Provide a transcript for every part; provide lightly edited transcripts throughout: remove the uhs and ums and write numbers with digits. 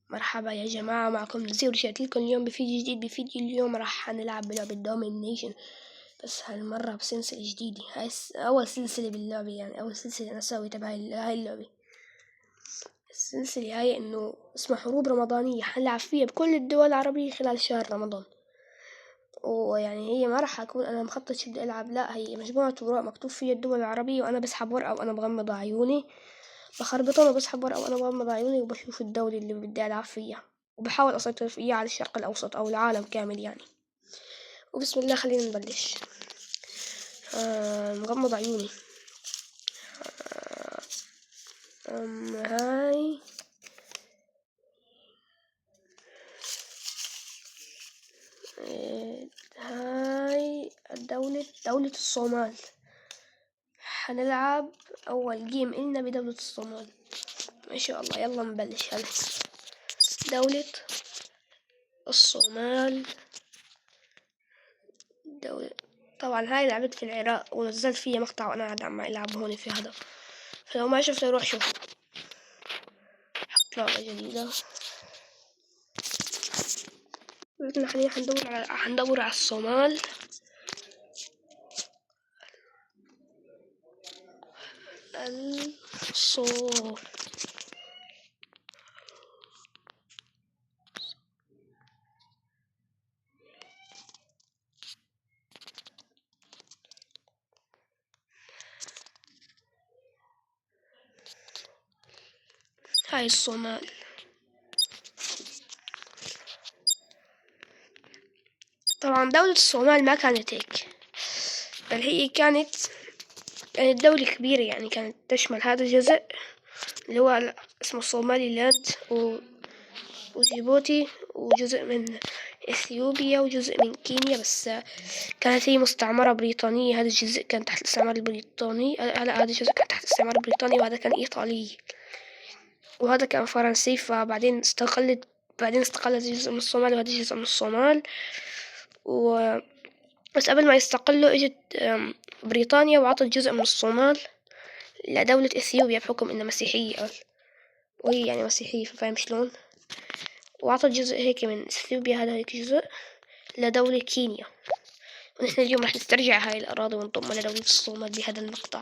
مرحبا يا جماعة، معكم نزير. رجعت لكم اليوم بفيديو جديد. بفيديو اليوم راح نلعب بلعبة دومينيشن، بس هالمرة بسلسلة جديدة. هاي أول سلسلة باللعبة، يعني أول سلسلة أنا أسويها تبع هاي اللعبة. السلسلة هاي إنه اسمها حروب رمضانية، حنلعب فيها بكل الدول العربية خلال شهر رمضان. ويعني هي ما راح أكون أنا مخطط بدي ألعب، لا، هي مجموعة ورق مكتوب فيها الدول العربية، وأنا بسحب ورقة وأنا بغمض عيوني، بخربطهم وبسحب ورقة وأنا بغمض عيوني، وبشوف الدولة اللي بدي ألعب فيها، وبحاول أسيطر فيها على الشرق الأوسط أو العالم كامل يعني. وبسم الله خلينا نبلش. مغمض عيوني. هاي دولة الصومال. حنلعب أول جيم إلنا بدولة الصومال. ما شاء الله، يلا نبلش. هلا دولة الصومال. طبعا هاي لعبت في العراق، ونزلت فيها مقطع وأنا قاعد عم ألعب هون في هذا، فلو ما شفته روح شوف. حط لعبة جديدة. نحن حاليا حندور على الصومال. الصور. هاي الصومال. طبعا دولة الصومال ما كانت هيك، بل هي كانت دولة كبيرة، يعني كانت تشمل هذا الجزء اللي هو اسمه الصومالي لاند، وجيبوتي، وجزء من إثيوبيا، وجزء من كينيا. بس كانت هي مستعمرة بريطانية. هذا الجزء كان تحت الاستعمار البريطاني. هذا الجزء كان تحت الاستعمار البريطاني، وهذا كان إيطالي، وهذا كان فرنسي. فبعدين استقلت جزء من الصومال، وهذا جزء من الصومال. بس قبل ما يستقلوا اجت بريطانيا وعطت جزء من الصومال لدولة إثيوبيا بحكم إنها مسيحية، وهي يعني مسيحية، فاهم شلون؟ وعطت جزء هيك من إثيوبيا، هذا هيك جزء لدولة كينيا. ونحن اليوم رح نسترجع هاي الأراضي ونضمها لدولة الصومال بهذا المقطع.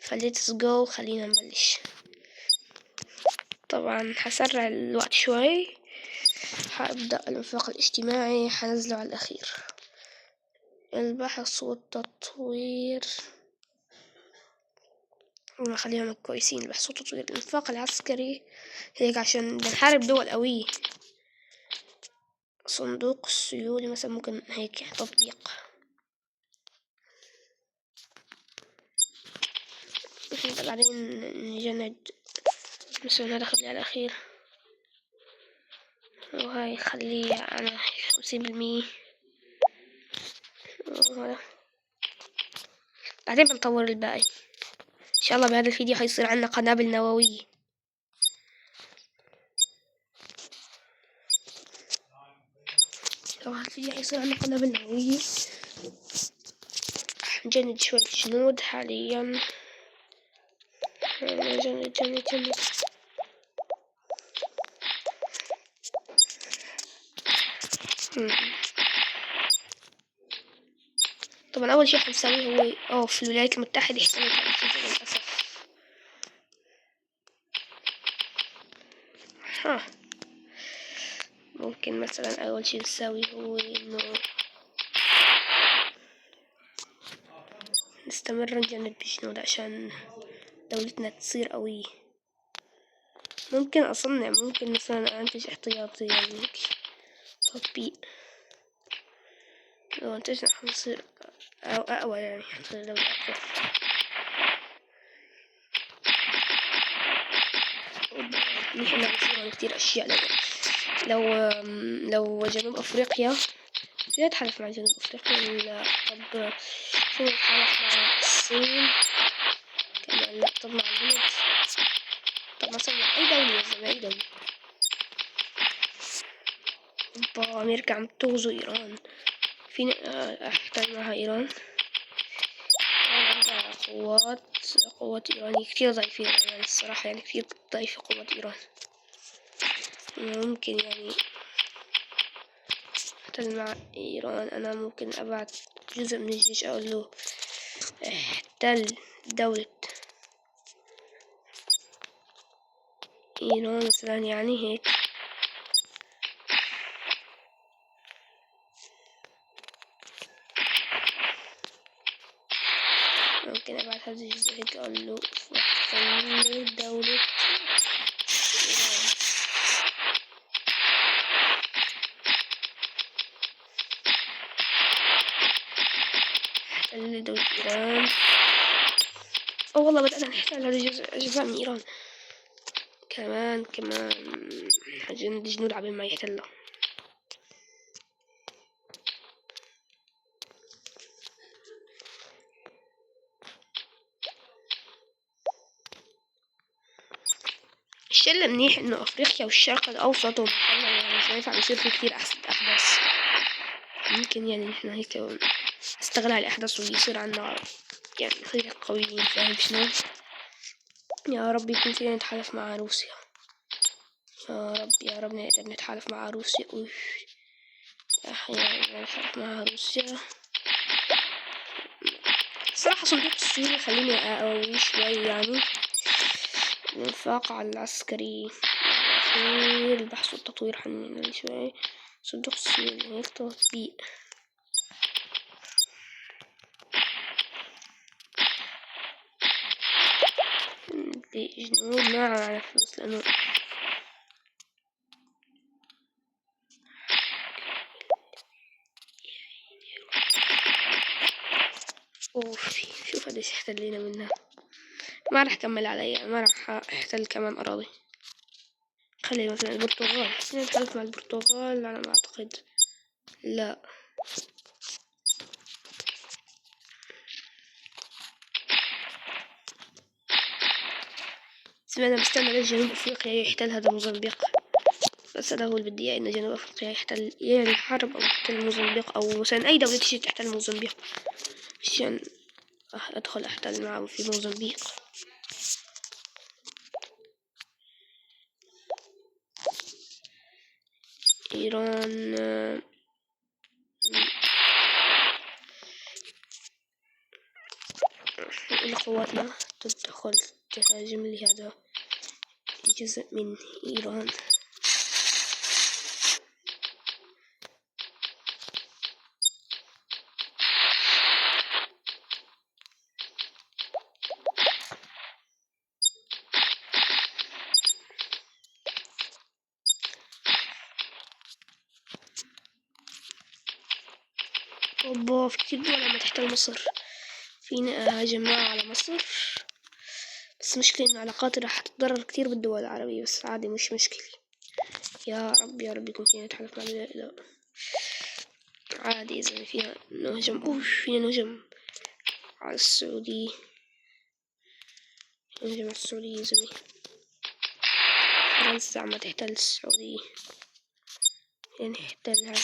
فليتس جو، خلينا نبلش. طبعا حسرع الوقت شوي. حابدأ الإنفاق الاجتماعي، حنزله على الأخير. البحث والتطوير خليهم كويسين. البحث والتطوير. الإنفاق العسكري هيك عشان بنحارب دول قوية. صندوق السيولي مثلا، ممكن هيك تطبيق. بعدين نجند مثلا، هذا خليه على الأخير، وهاي خليه على 50%. بعدين بنطور الباقي إن شاء الله. بهذا الفيديو حيصير عنا قنابل نووية. لو هذا الفيديو حيصير عنا قنابل نووية. نجند شوية جنود حاليا. جند. طبعا أول شيء حنسويه هو في الولايات المتحدة احتلت للأسف. ممكن مثلا أول شيء نسويه هو إنه نستمر نجند بجنود عشان دولتنا تصير قوية. ممكن أصنع، ممكن مثلا أنتج احتياطي، يعني تطبيق. لو أنتجنا حنصير أقوى، يعني حنصير دولة أقوى. نحن بنصير كتير أشياء. لو جنوب أفريقيا لا يتحالف مع جنوب أفريقيا. طب شو يتحالف مع الصين كمان؟ لا. طب مع الهند. طب مثلا أي دولة يا زلمة، أي دولة. أمريكا عم تغزو إيران، فيني أحتاج معها إيران. عندها قوات إيرانية كتير ضعيفة، يعني الصراحة يعني كتير ضعيفة قوات إيران. ممكن يعني احتل مع ايران. انا ممكن ابعت جزء من الجيش اقول له احتل دولة ايران مثلا، يعني هيك. ممكن ابعت هذا الجزء هيك اقول له احتل دولة ايران. احتل دولة ايران. او والله بدأنا نحتل هذا الجزء، اجزاء من ايران. كمان عشان جنود عبين ما يحتلها. الشيء اللي منيح انه افريقيا والشرق الاوسط ومحلنا يعني شايفة عم يصير في كتير احداث. ممكن يعني نحن هيك نستغل هالاحداث ويصير عنا يعني خير قويين، فاهم شنو؟ يا رب يكون فينا نتحالف مع روسيا. يا رب نقدر نتحالف مع روسيا. أحيانا نتحالف مع روسيا. صراحة صندوق السيولة خليني أقوي شوي يعني. الإنفاق على العسكري الأخير، البحث والتطوير حنين شوي. صندوق السيولة هيك تطبيق. جنود ما على فلوس لأنه شوف قديش احتلينا منها. ما راح أكمل عليها، ما راح أحتل كمان أراضي. خلي مثلا البرتغال، نتحالف مع البرتغال على ما أعتقد. لا، أنا مستنى لجنوب أفريقيا يحتل هذا موزمبيق. بس هذا هو اللي بدي إياه، إن جنوب أفريقيا يحتل يعني الحرب أو يحتل موزمبيق، أو مثلا أي دولة تيجي تحتل موزمبيق عشان أدخل أحتل معه في موزمبيق. إيران إلى قواتنا تدخل تهاجم لهذا جزء من إيران. أوبا، في كتير دول لما تحتل مصر. فينا أهاجم معه على مصر، بس مشكلة إن علاقاتي راح تتضرر كتير بالدول العربية، بس عادي مش مشكلة. يا رب يا رب يكون فينا نتحالف مع لا عادي إذا فينا نهجم. فينا نهجم على السعودية. نهجم على السعودية يا زلمة. فرنسا عم تحتل السعودية، يعني احتلها.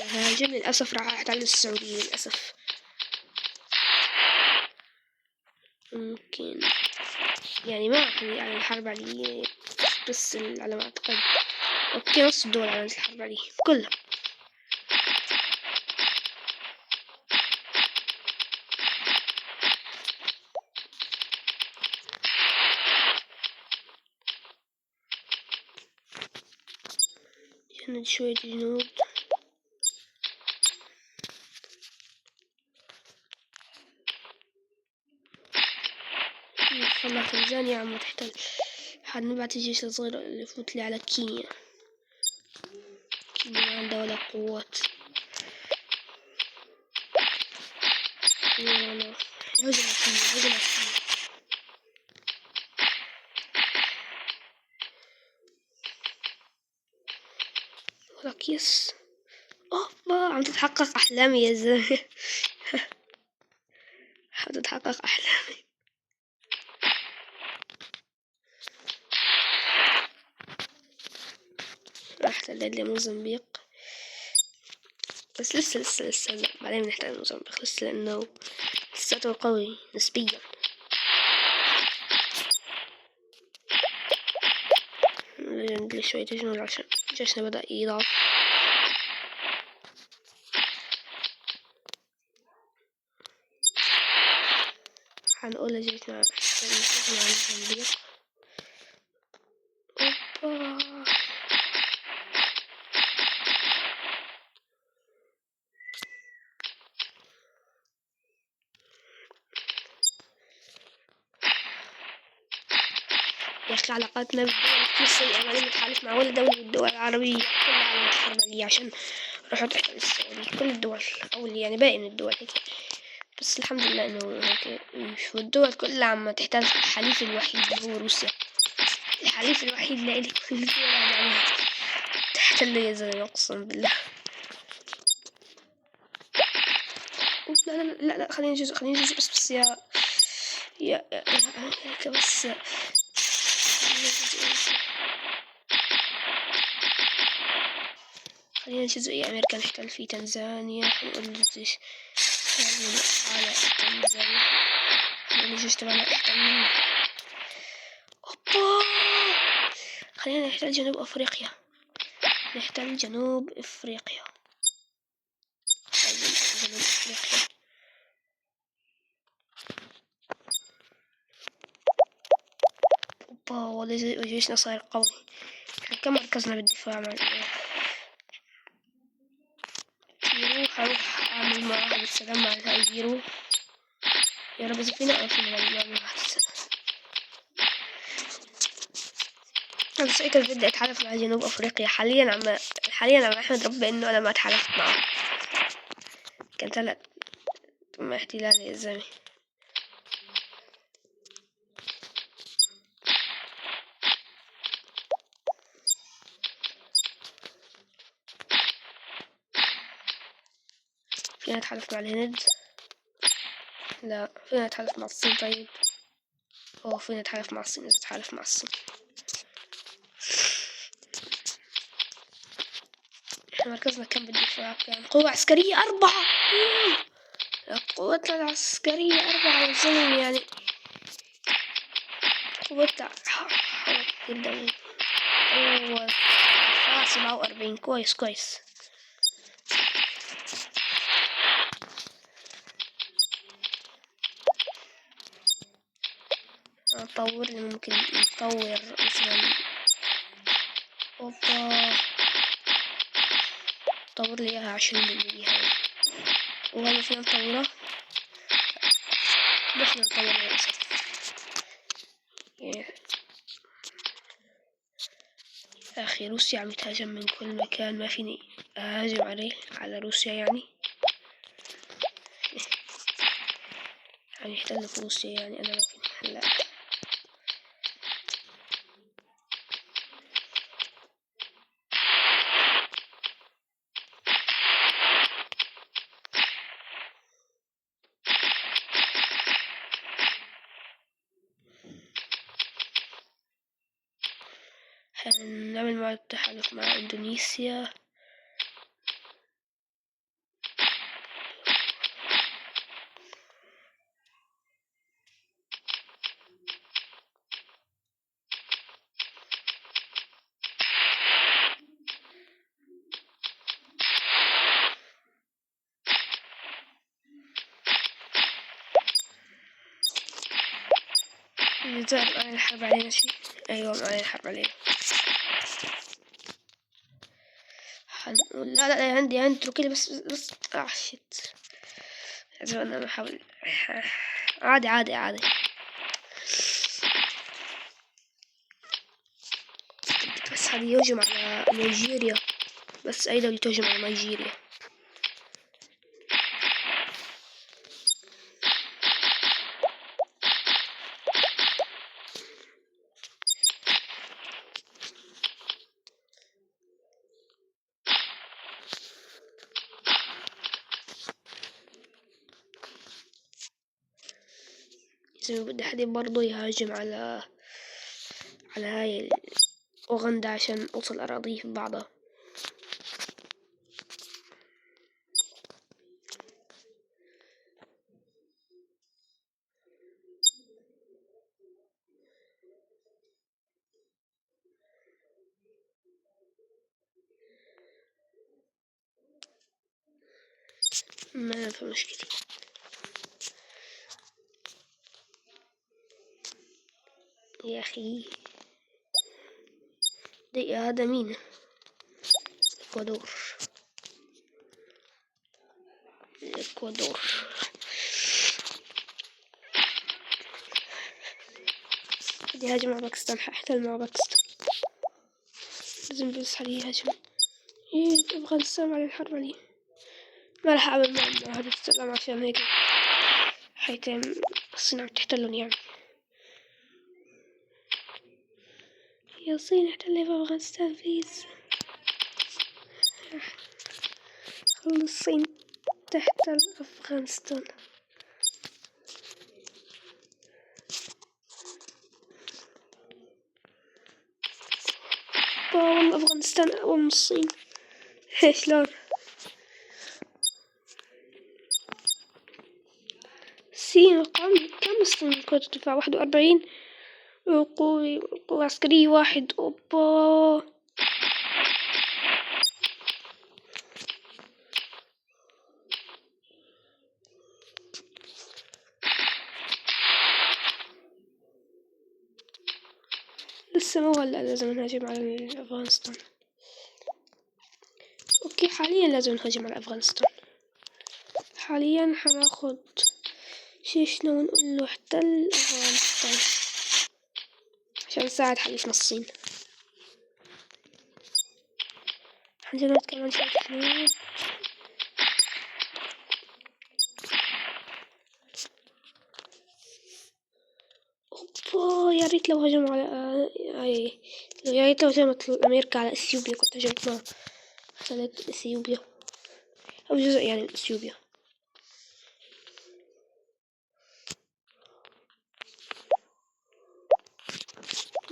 هاجم للأسف، راح احتل السعودية للأسف. ممكن يعني ما راح يعني الحرب عليه، بس على ما أعتقد أوكي نص الدول عملت الحرب عليه كلها. جند شوية جنود. والله تنزانيا عم تحتل. حنبعت الجيش الصغير اللي يفوت لي على كينيا. كينيا ما عندها ولا قوات. هجم على كينيا. ولك يس. أوبا، عم تتحقق أحلامي يا زلمة. عم تتحقق أحلامي. راح احتلت لي موزمبيق، بس لسه لا. بعدين بنحتل موزمبيق لسه، لأنه لساته قوي نسبيا. نقل شوية جنود عشان جيشنا بدأ يضعف. حنقول لجيشنا نستغنى عن الزنبيق. اوبا يا أخي علاقاتنا بالدول كتير سيئة، ماني متحالف مع ولا دولة من الدول العربية كلها على الحربية عشان نروح تحتل السعودية. كل الدول أو يعني باقي من الدول هيك، بس الحمد لله إنه هيك. والدول كلها عم تحتل الحليف الوحيد اللي هو روسيا. الحليف الوحيد اللي إلي كل الدول عم تحتل يا زلمة أقسم بالله. لا لا لا لا، خليني جزء بس يا هيك بس. خلينا جزء أمريكا نحتل في تنزانيا. حنقول الجيش على تنزانيا. خلينا الجيش تبعنا نحتل منه. أوبا خلينا نحتل جنوب أفريقيا. نحتل جنوب أفريقيا. أوبا والله جيشنا صاير قوي. كم مركزنا بالدفاع مع بيرو. هروح أعمل معاهدة السلام مع هاي بيرو. يا رب إذا فينا نعمل معاهدة السلام. أنا بس بدي أتحالف مع جنوب أفريقيا. حاليا عم أحمد ربي إنه أنا ما تحالفت معه. كان طلع مع احتلال يا زلمة. فينا نتحالف مع الهند؟ لا. فينا نتحالف مع الصين؟ طيب فينا نتحالف مع الصين. إذا نتحالف مع الصين احنا مركزنا كم بالدفاع؟ كان قوة عسكرية 4. قوتنا العسكرية 4 يا زلمة. يعني قوتنا جدا. دفاع 47. كويس. نطور اللي ممكن نطور مثلا. اوبا طور لي اياها 20% هاي. وهذا فينا نطورها؟ ما فينا نطورها للأسف. يا أخي روسيا عم تهاجم من كل مكان. ما فيني أهاجم على روسيا يعني يحتلوا في روسيا. يعني أنا ما فيني هلا. نعمل مع التحالف مع إندونيسيا. الجزائر معانا الحرب علينا شيء. أيوة معانا الحرب علينا. لا عندي تركيا بس شت. أنا بحاول. عادي. بس هذا يهجم على نيجيريا. بس أي دولة تهجم على نيجيريا؟ إذا بدي حد برضو يهاجم على هاي أوغندا عشان أوصل أراضيه ببعضها. ما في مشكلة. يا أخي دقيقة، هذا مين؟ الإكوادور. الإكوادور بدي يهاجم مع باكستان، حاحتل مع باكستان، لازم بس عليه يهاجم. إيه أفغانستان على الحرب عليه، ما راح أعمل معاهدة السلام عشان هيك حيتم الصين عم تحتلهم يعني. يا صين احتلي في أفغانستان بليز، خلي الصين تحتل أفغانستان. والله أفغانستان أقوى من الصين. شلون؟ الصين كم الصين قوة الدفاع 41، قوة عسكرية 1. أوبا لسه مو هلا لازم نهاجم على أفغانستان. أوكي حاليا لازم نهاجم على أفغانستان. حاليا حناخد شيشنا ونقول له احتل أفغانستان عشان نساعد حليفنا الصين. عندنا كمان شوية حدود. اوبا يا ريت لو هجموا على يا ريت لو هجمت أمريكا على اثيوبيا كنت هجمتنا، خلت اثيوبيا أو جزء يعني من اثيوبيا.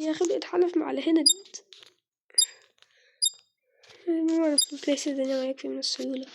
يا أخي بدي أتحالف مع الهند، ما أعرف ليش الدنيا ما يكفي من السيولة.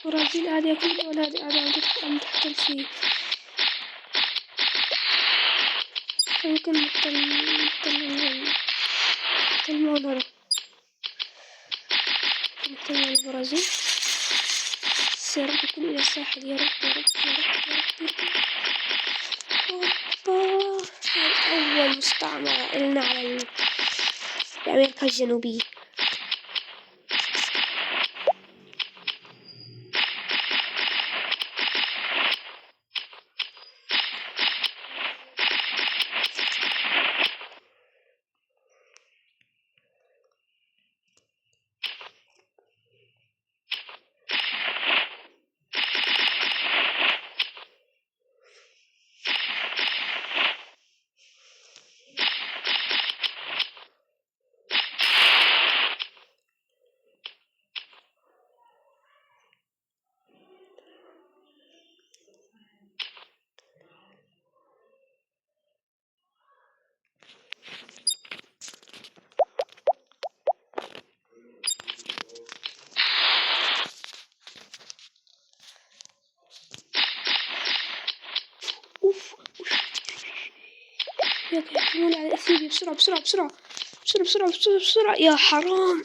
البرازيل قاعدة ياكل دول، هذه قاعدة عم تحتل شي. ممكن نحتل مونرو، نحتل البرازيل. بس يا رب يكون إلى الساحل، يا رب يا رب يا رب يا رب, يا رب. أوبا أول مستعمرة إلنا على أمريكا الجنوبية. يهجمون على اثيوبيا بسرعة بسرعة بسرعة بسرعة بسرعة بسرعة بسرعة. يا حرام،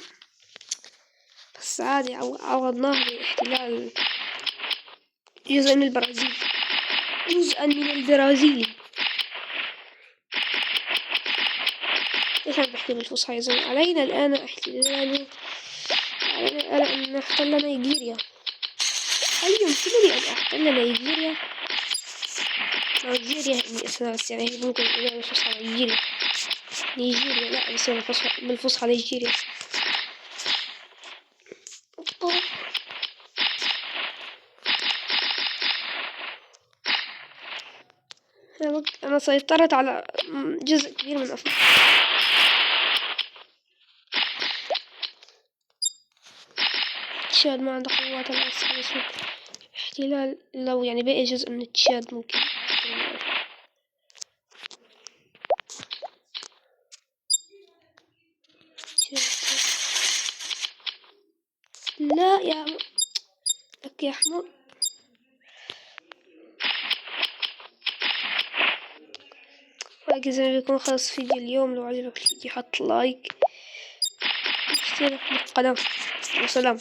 بس عادي عوضناه باحتلال جزء من البرازيل، جزءا من البرازيل. ليش عم بحكي بالفصحى يا زلمة؟ علينا الآن أن نحتل نيجيريا. هل يمكنني أن أحتل نيجيريا؟ نيجيريا من أساس يعني ممكن نقول بالفصحى نيجيريا لا، بس بالفصحى نيجيريا. أنا سيطرت على جزء كبير من أفريقيا. تشاد ما عنده قوات العسكر، احتلال لو يعني باقي جزء من تشاد ممكن. لا يا لك يا حمار. باقي زي ما بيكون خلص فيديو اليوم. لو عجبك الفيديو حط لايك، اشترك بالقناة، وسلام.